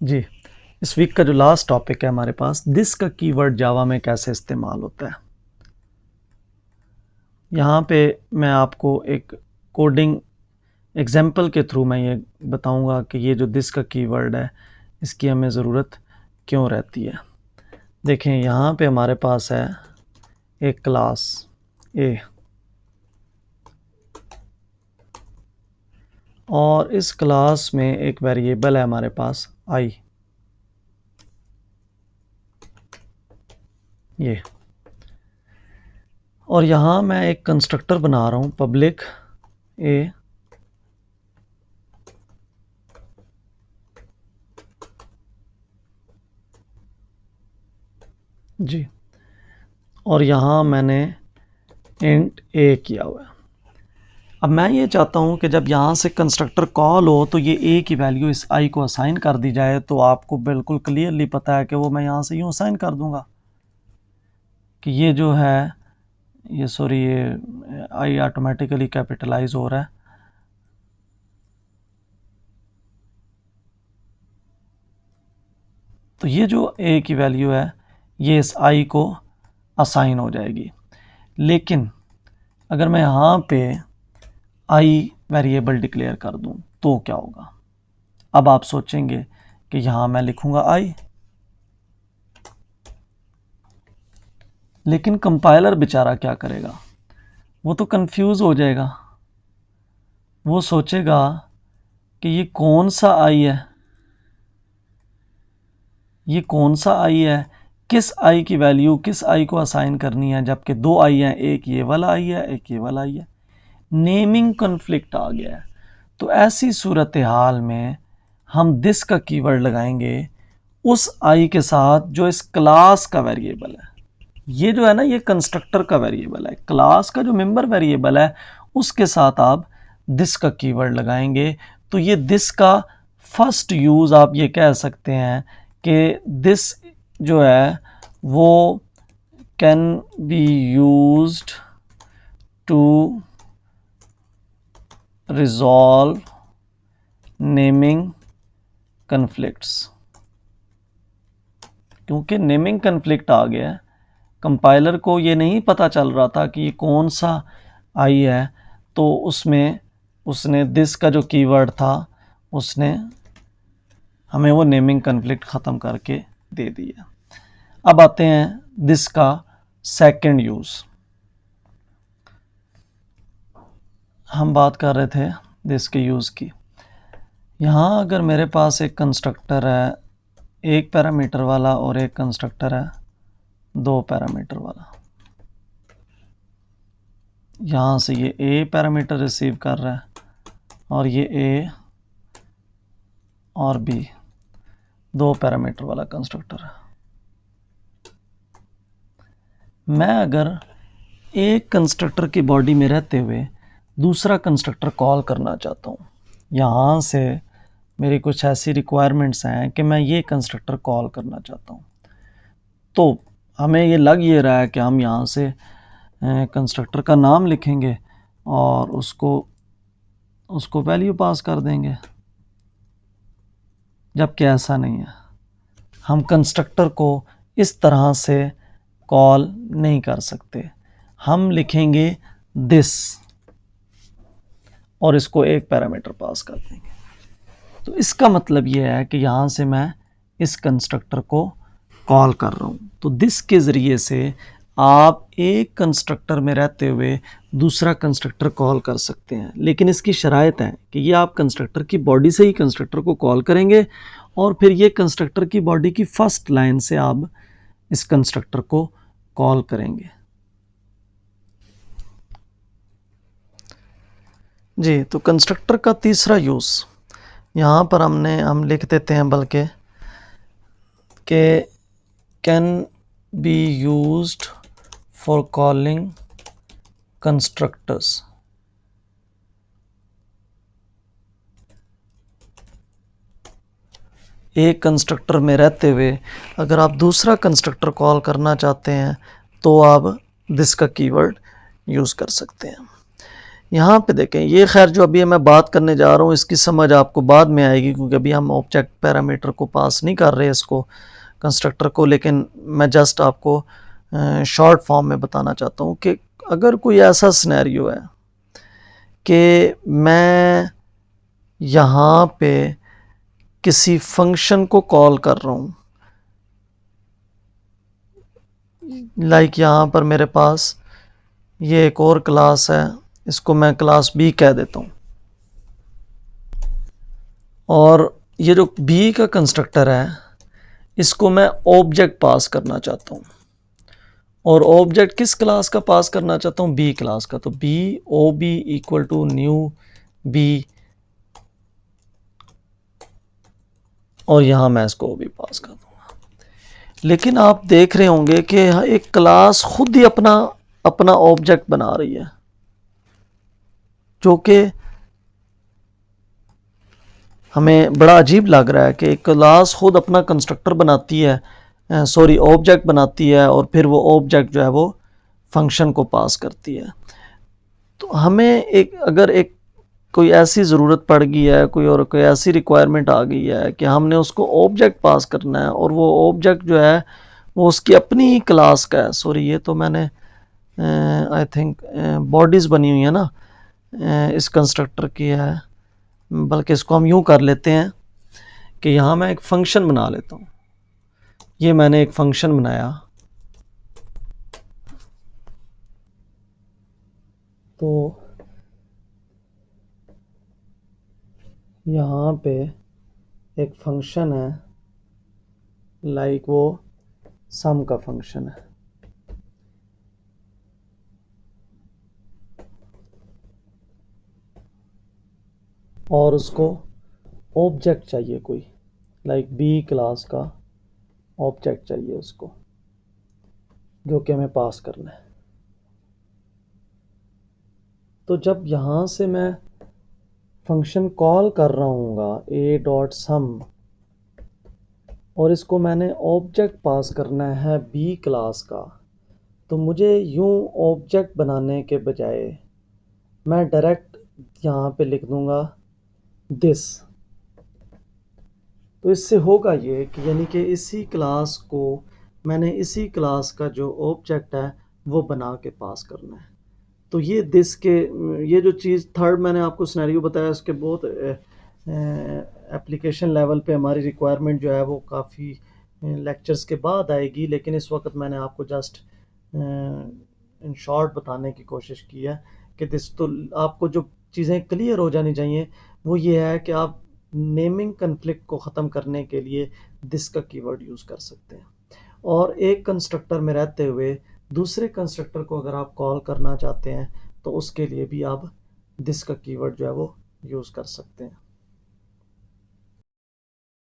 जी, इस वीक का जो लास्ट टॉपिक है हमारे पास, दिस का कीवर्ड जावा में कैसे इस्तेमाल होता है। यहाँ पे मैं आपको एक कोडिंग एग्जाम्पल के थ्रू मैं ये बताऊंगा कि ये जो दिस का कीवर्ड है इसकी हमें ज़रूरत क्यों रहती है। देखें, यहाँ पे हमारे पास है एक क्लास ए और इस क्लास में एक वेरिएबल है हमारे पास आई। ये और यहाँ मैं एक कंस्ट्रक्टर बना रहा हूँ पब्लिक ए जी, और यहाँ मैंने इंट ए किया हुआ है। अब मैं ये चाहता हूँ कि जब यहाँ से कंस्ट्रक्टर कॉल हो तो ये ए की वैल्यू इस आई को असाइन कर दी जाए। तो आपको बिल्कुल क्लियरली पता है कि वो मैं यहाँ से यूँ असाइन कर दूँगा कि ये जो है ये आई ऑटोमेटिकली कैपिटलाइज हो रहा है। तो ये जो ए की वैल्यू है ये इस आई को असाइन हो जाएगी। लेकिन अगर मैं यहाँ पे आई वेरिएबल डिक्लेयर कर दूँ तो क्या होगा। अब आप सोचेंगे कि यहाँ मैं लिखूँगा आई, लेकिन कंपाइलर बेचारा क्या करेगा, वो तो कंफ्यूज हो जाएगा। वो सोचेगा कि ये कौन सा आई है, ये कौन सा आई है, किस आई की वैल्यू किस आई को असाइन करनी है, जबकि दो आई हैं, एक ये वाला आई है एक ये वाला आई है। नेमिंग कॉन्फ्लिक्ट आ गया है। तो ऐसी सूरत हाल में हम दिस का कीवर्ड लगाएंगे उस आई के साथ जो इस क्लास का वेरिएबल है। ये जो है ना, ये कंस्ट्रक्टर का वेरिएबल है, क्लास का जो मेंबर वेरिएबल है उसके साथ आप दिस का कीवर्ड लगाएंगे। तो ये दिस का फर्स्ट यूज़ आप ये कह सकते हैं कि दिस जो है वो can be used to resolve naming conflicts. क्योंकि नेमिंग कन्फ्लिक्ट आ गया है, कंपाइलर को ये नहीं पता चल रहा था कि ये कौन सा आई है, तो उसमें उसने दिस का जो कीवर्ड था उसने हमें वो नेमिंग कन्फ्लिक्ट ख़त्म करके दे दिया। अब आते हैं दिस का सेकंड यूज़। हम बात कर रहे थे दिस के यूज़ की। यहाँ अगर मेरे पास एक कंस्ट्रक्टर है एक पैरामीटर वाला और एक कंस्ट्रक्टर है दो पैरामीटर वाला, यहाँ से ये ए पैरामीटर रिसीव कर रहा है और ये ए और बी दो पैरामीटर वाला कंस्ट्रक्टर है। मैं अगर एक कंस्ट्रक्टर की बॉडी में रहते हुए दूसरा कंस्ट्रक्टर कॉल करना चाहता हूँ, यहाँ से मेरी कुछ ऐसी रिक्वायरमेंट्स हैं कि मैं ये कंस्ट्रक्टर कॉल करना चाहता हूँ, तो हमें ये लग ये रहा है कि हम यहाँ से कंस्ट्रक्टर का नाम लिखेंगे और उसको वैल्यू पास कर देंगे, जबकि ऐसा नहीं है। हम कंस्ट्रक्टर को इस तरह से कॉल नहीं कर सकते। हम लिखेंगे दिस और इसको एक पैरामीटर पास कर देंगे। तो इसका मतलब ये है कि यहाँ से मैं इस कंस्ट्रक्टर को कॉल कर रहा हूँ। तो दिस के ज़रिए से आप एक कंस्ट्रक्टर में रहते हुए दूसरा कंस्ट्रक्टर कॉल कर सकते हैं, लेकिन इसकी शराइत है कि ये आप कंस्ट्रक्टर की बॉडी से ही कंस्ट्रक्टर को कॉल करेंगे और फिर ये कंस्ट्रक्टर की बॉडी की फर्स्ट लाइन से आप इस कंस्ट्रक्टर को कॉल करेंगे। जी, तो कंस्ट्रक्टर का तीसरा यूज़ यहाँ पर हम लिख देते हैं बल्कि कि can be used for calling constructors. एक कंस्ट्रक्टर में रहते हुए अगर आप दूसरा कंस्ट्रक्टर कॉल करना चाहते हैं तो आप दिस का कीवर्ड यूज़ कर सकते हैं। यहाँ पे देखें, ये खैर जो अभी मैं बात करने जा रहा हूँ इसकी समझ आपको बाद में आएगी, क्योंकि अभी हम ऑब्जेक्ट पैरामीटर को पास नहीं कर रहे इसको कंस्ट्रक्टर को, लेकिन मैं जस्ट आपको शॉर्ट फॉर्म में बताना चाहता हूँ कि अगर कोई ऐसा सिनेरियो है कि मैं यहाँ पे किसी फंक्शन को कॉल कर रहा हूँ, लाइक यहाँ पर मेरे पास ये एक और क्लास है, इसको मैं क्लास बी कह देता हूँ, और ये जो बी का कंस्ट्रक्टर है इसको मैं ऑब्जेक्ट पास करना चाहता हूँ, और ऑब्जेक्ट किस क्लास का पास करना चाहता हूँ, बी क्लास का। तो B O B equal to new B, और यहाँ मैं इसको ओ बी पास कर दूंगा। लेकिन आप देख रहे होंगे कि एक क्लास खुद ही अपना ऑब्जेक्ट बना रही है, जो कि हमें बड़ा अजीब लग रहा है कि एक क्लास खुद अपना कंस्ट्रक्टर बनाती है, सॉरी ऑब्जेक्ट बनाती है, और फिर वो ऑब्जेक्ट जो है वो फंक्शन को पास करती है। तो हमें अगर कोई ऐसी ज़रूरत पड़ गई है, कोई ऐसी रिक्वायरमेंट आ गई है कि हमने उसको ऑब्जेक्ट पास करना है, और वो ऑब्जेक्ट जो है वो उसकी अपनी ही क्लास का है। सॉरी, ये तो मैंने आई थिंक बॉडीज़ बनी हुई है ना, इस कंस्ट्रक्टर की है, बल्कि इसको हम यूँ कर लेते हैं कि यहाँ मैं एक फंक्शन बना लेता हूँ। ये मैंने एक फंक्शन बनाया, तो यहाँ पे एक फंक्शन है, लाइक वो सम का फंक्शन है, और उसको ऑब्जेक्ट चाहिए कोई, लाइक बी क्लास का ऑब्जेक्ट चाहिए उसको, जो कि हमें पास करना है। तो जब यहाँ से मैं फंक्शन कॉल कर रहा हूँगा ए डॉट सम, और इसको मैंने ऑब्जेक्ट पास करना है बी क्लास का, तो मुझे यूँ ऑब्जेक्ट बनाने के बजाय मैं डायरेक्ट यहाँ पे लिख दूँगा दिस। तो इससे होगा ये कि यानी कि इसी क्लास को मैंने इसी क्लास का जो ऑब्जेक्ट है वो बना के पास करना है। तो ये दिस के, ये जो चीज़ थर्ड मैंने आपको सिनेरियो बताया, उसके बहुत एप्लीकेशन लेवल पे हमारी रिक्वायरमेंट जो है वो काफ़ी लेक्चर्स के बाद आएगी, लेकिन इस वक्त मैंने आपको जस्ट इन शॉर्ट बताने की कोशिश की है कि दिस, तो आपको जो चीज़ें क्लियर हो जानी चाहिए वो ये है कि आप नेमिंग कन्फ्लिक्ट को ख़त्म करने के लिए दिस का कीवर्ड यूज़ कर सकते हैं, और एक कंस्ट्रक्टर में रहते हुए दूसरे कंस्ट्रक्टर को अगर आप कॉल करना चाहते हैं तो उसके लिए भी आप दिस का कीवर्ड जो है वो यूज़ कर सकते हैं।